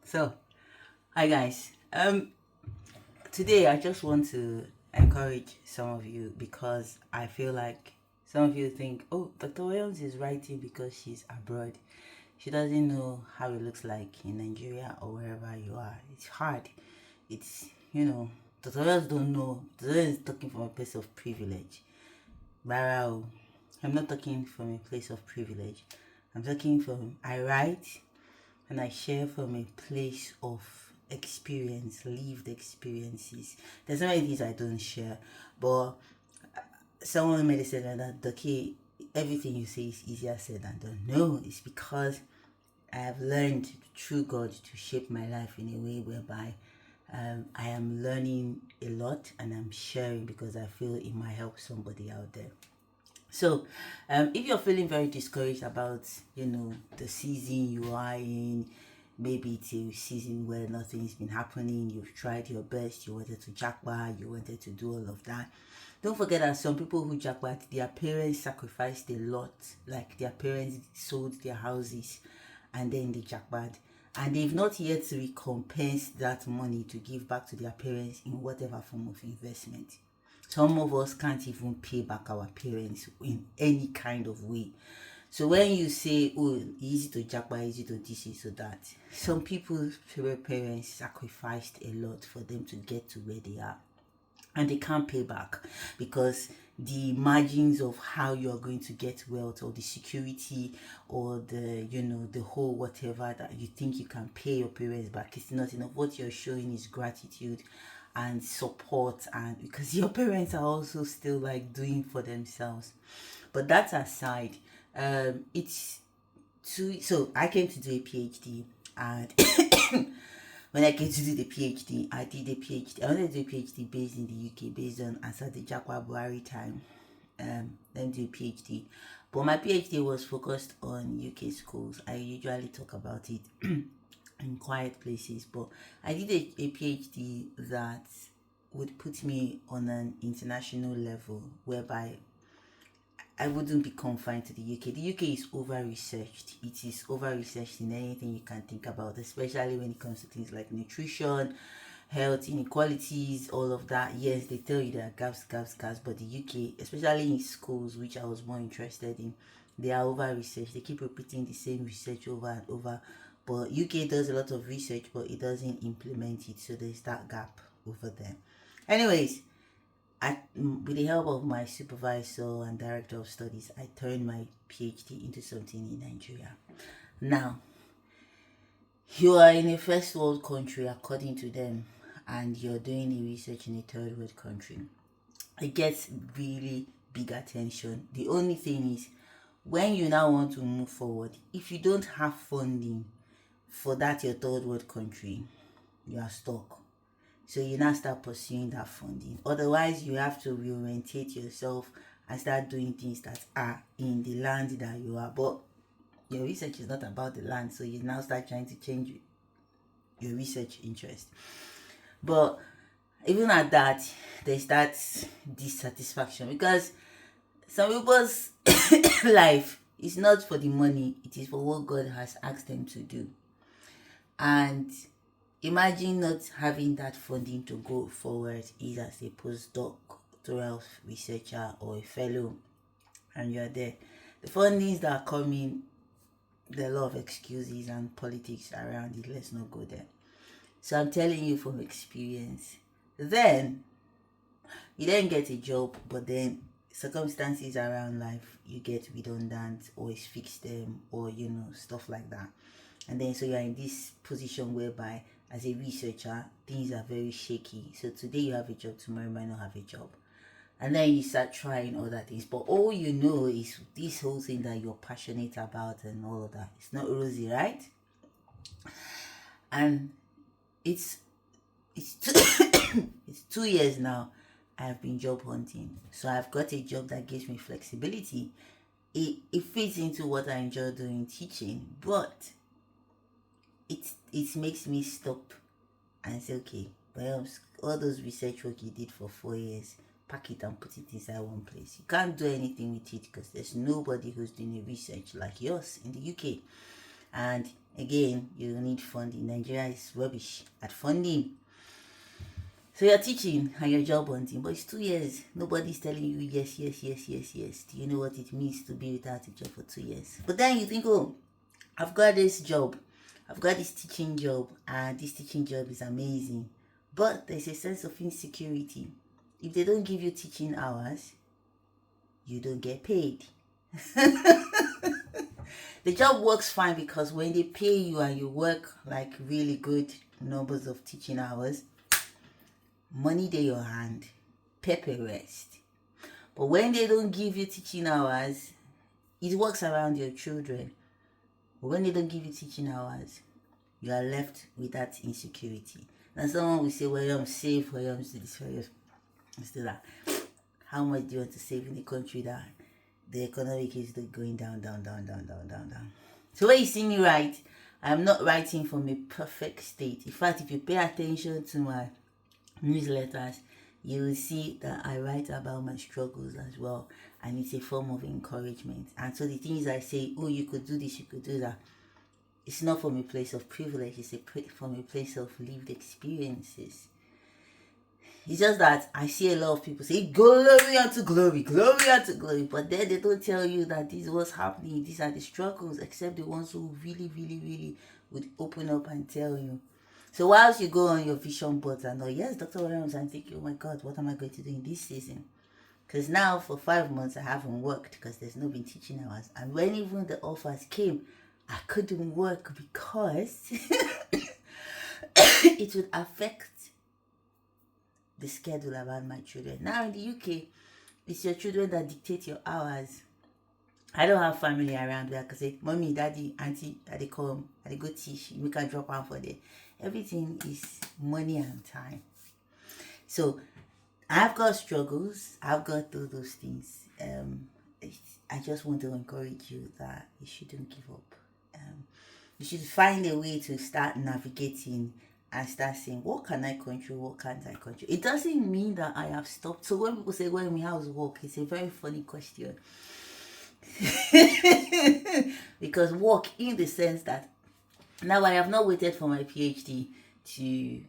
So, hi guys. Today I just want to encourage some of you because I feel like some of you think, oh, Dr. Williams is writing because she's abroad. She doesn't know how it looks like in Nigeria or wherever you are. It's hard. Dr. Williams don't know. Dr. Williams is talking from a place of privilege. Barrow, I'm not talking from a place of privilege. I write and I share from a place of experience, lived experiences. There's so many things I don't share, but someone made it say that the key, everything you say is easier said than done. No, it's because I have learned through God to shape my life in a way whereby I am learning a lot and I'm sharing because I feel it might help somebody out there. So, if you're feeling very discouraged about, the season you are in, maybe it's a season where nothing's been happening, you've tried your best, you wanted to jackpot, you wanted to do all of that. Don't forget that some people who jackpot, their parents sacrificed a lot, like their parents sold their houses and then they jackpot. And they've not yet recompensed that money to give back to their parents in whatever form of investment. Some of us can't even pay back our parents in any kind of way. So when you say, oh, easy to jackpot, easy to this, easy to that, some people's parents sacrificed a lot for them to get to where they are. And they can't pay back because the margins of how you're going to get wealth or the security or the whole whatever that you think you can pay your parents back is not enough. What you're showing is gratitude and support, and because your parents are also still like doing for themselves. But that aside, it's too so I came to do a PhD, and when I came to do the PhD, I did a PhD. I wanted to do a PhD based in the UK, based on Answer the Jakwa Buhari time. Then do a PhD. But my PhD was focused on UK schools. I usually talk about it in quiet places, but I did a PhD that would put me on an international level whereby I wouldn't be confined to the UK. The UK is over researched. It is over researched in anything you can think about, especially when it comes to things like nutrition, health inequalities, all of that. Yes, they tell you there are gaps, but the UK, especially in schools, which I was more interested in, they are over researched. They keep repeating the same research over and over. But UK does a lot of research, but it doesn't implement it, so there's that gap over there. Anyways, with the help of my supervisor and director of studies, I turned my PhD into something in Nigeria. Now, you are in a first world country according to them, and you're doing a research in a third world country. It gets really big attention. The only thing is, when you now want to move forward, if you don't have funding for that your third world country, you are stuck. So you now start pursuing that funding. Otherwise, you have to reorientate yourself and start doing things that are in the land that you are. But your research is not about the land, so you now start trying to change your research interest. But even at that, there's that dissatisfaction because some people's life is not for the money, it is for what God has asked them to do. And imagine not having that funding to go forward either as a postdoctoral researcher or a fellow, and you're there. The fundings that are coming, there are a lot of excuses and politics around it. Let's not go there. So I'm telling you from experience. Then you then get a job, but then circumstances around life, you get redundant or fix them or stuff like that. And then so you're in this position whereby as a researcher things are very shaky. So today you have a job, tomorrow you might not have a job, and then you start trying other things, but all you know is this whole thing that you're passionate about and all of that. It's not rosy, right? And it's it's 2 years now I've been job hunting, so I've got a job that gives me flexibility. It fits into what I enjoy doing, teaching, but it makes me stop and say, okay, well, all those research work you did for 4 years, pack it and put it inside one place. You can't do anything with it because there's nobody who's doing a research like yours in the UK. And Again, you need funding. Nigeria is rubbish at funding. So you're teaching and you're job hunting, but it's 2 years. Nobody's telling you yes, yes, yes, yes, yes. Do you know what it means to be without a job for 2 years? But then you think, oh, I've got this job. I've got this teaching job, and this teaching job is amazing. But there's a sense of insecurity. If they don't give you teaching hours, you don't get paid. The job works fine because when they pay you and you work like really good numbers of teaching hours, money dey your hand, pepper rest. But when they don't give you teaching hours, it works around your children. But when they don't give you teaching hours, you are left with that insecurity. And someone will say, well, I'm safe, well, I'm this, well, I'm still that. How much do you want to save in a country that the economic is going down, down, down, down, down, down, down? So when you see me write, I'm not writing from a perfect state. In fact, if you pay attention to my newsletters, you will see that I write about my struggles as well, and it's a form of encouragement. And so the things I say, oh, you could do this, you could do that, it's not from a place of privilege, it's from a place of lived experiences. It's just that I see a lot of people say glory unto glory, glory unto glory, but then they don't tell you that this is what's happening, these are the struggles, except the ones who really, really, really would open up and tell you. So whilst you go on your vision boards and all, yes, Dr. Williams, I'm thinking, oh my God, what am I going to do in this season? Because now for 5 months I haven't worked because there's no been teaching hours. And when even the offers came, I couldn't work because it would affect the schedule around my children. Now in the UK, it's your children that dictate your hours. I don't have family around where I can say, mommy, daddy, auntie, daddy come, daddy go teach, you can drop out for them. Everything is money and time. So I've got struggles. I've got those things. I just want to encourage you that you shouldn't give up. You should find a way to start navigating and start saying, what can I control, what can't I control? It doesn't mean that I have stopped. So when people say, well, how's work? It's a very funny question. Because work, in the sense that now I have not waited for my PhD to,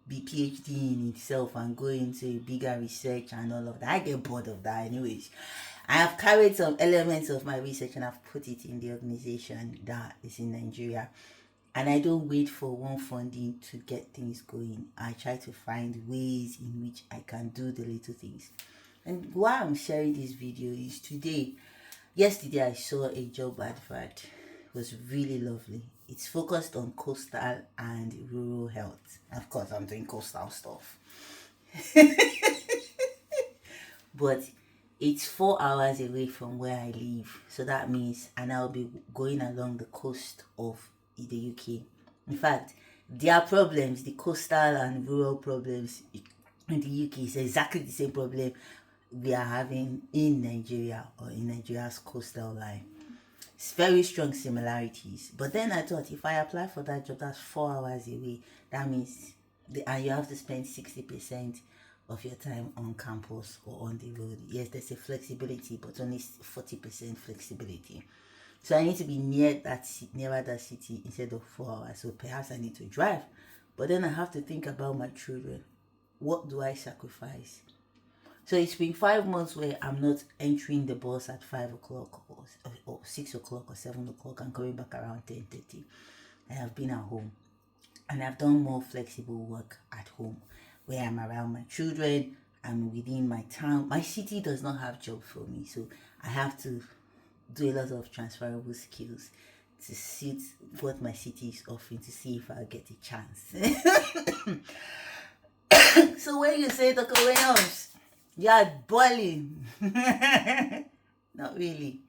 be PhD in itself and go into bigger research and all of that. I get bored of that anyways. I have carried some elements of my research and I've put it in the organization that is in Nigeria. And I don't wait for one funding to get things going. I try to find ways in which I can do the little things. And why I'm sharing this video is yesterday I saw a job advert. It was really lovely. It's focused on coastal and rural health. Of course, I'm doing coastal stuff. But it's 4 hours away from where I live. So that means, and I'll be going along the coast of the UK. In fact, their problems, the coastal and rural problems in the UK is exactly the same problem we are having in Nigeria or in Nigeria's coastal line. It's very strong similarities. But then I thought, if I apply for that job, that's 4 hours away. That means, and you have to spend 60% of your time on campus or on the road. Yes, there's a flexibility, but only 40% flexibility. So I need to be nearer that city instead of 4 hours. So perhaps I need to drive. But then I have to think about my children. What do I sacrifice? So it's been 5 months where I'm not entering the bus at 5 o'clock or 6 o'clock or 7 o'clock and coming back around 10:30. I have been at home. And I've done more flexible work at home where I'm around my children. I'm within my town. My city does not have job for me. So I have to do a lot of transferable skills to suit what my city is offering to see if I'll get a chance. So when you say, Dr. Williams, you're boiling. Not really.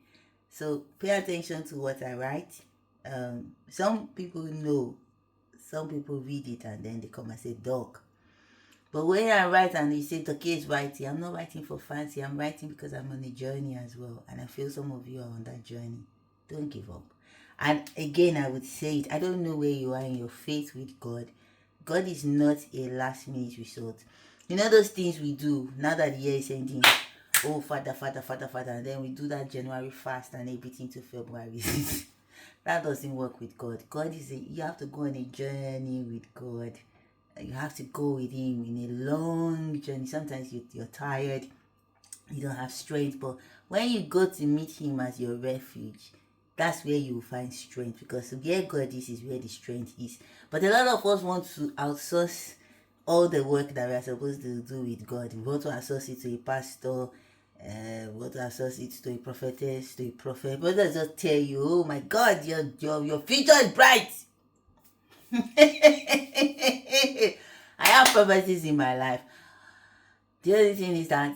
So pay attention to what I write. Some people know, some people read it and then they come and say, Doc. But when I write and you say Doc is writing, I'm not writing for fancy. I'm writing because I'm on a journey as well. And I feel some of you are on that journey. Don't give up. And again, I would say it. I don't know where you are in your faith with God. God is not a last minute resort. You know those things we do now that the year is ending. Oh, Father, and then we do that January fast and everything to February. That doesn't work with God. You have to go on a journey with God. You have to go with Him in a long journey. Sometimes you're tired, you don't have strength, but when you go to meet Him as your refuge, that's where you will find strength, because where God is where the strength is. But a lot of us want to outsource all the work that we are supposed to do with God. We want to outsource it to a pastor, we want to outsource it to a prophetess, to a prophet. But let's just tell you, oh my God, your future is bright. I have prophecies in my life. The only thing is that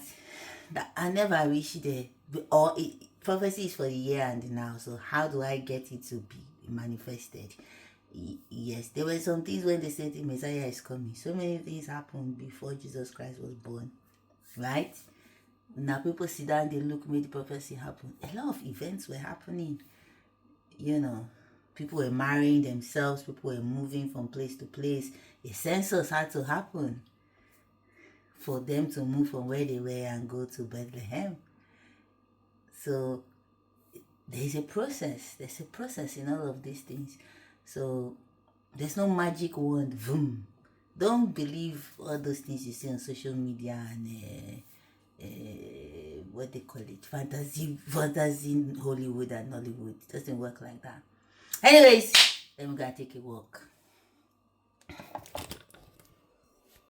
I never reach there. Prophecy is for the here and now. So how do I get it to be manifested? Yes, there were some things when they said the Messiah is coming. So many things happened before Jesus Christ was born, right? Now people sit down, they look, made the prophecy happen. A lot of events were happening. People were marrying themselves. People were moving from place to place. A census had to happen for them to move from where they were and go to Bethlehem. So there's a process. There's a process in all of these things. So there's no magic wand. Vroom. Don't believe all those things you see on social media and what they call it, fantasy Hollywood and Nollywood. It doesn't work like that. Anyways, let me go take a walk.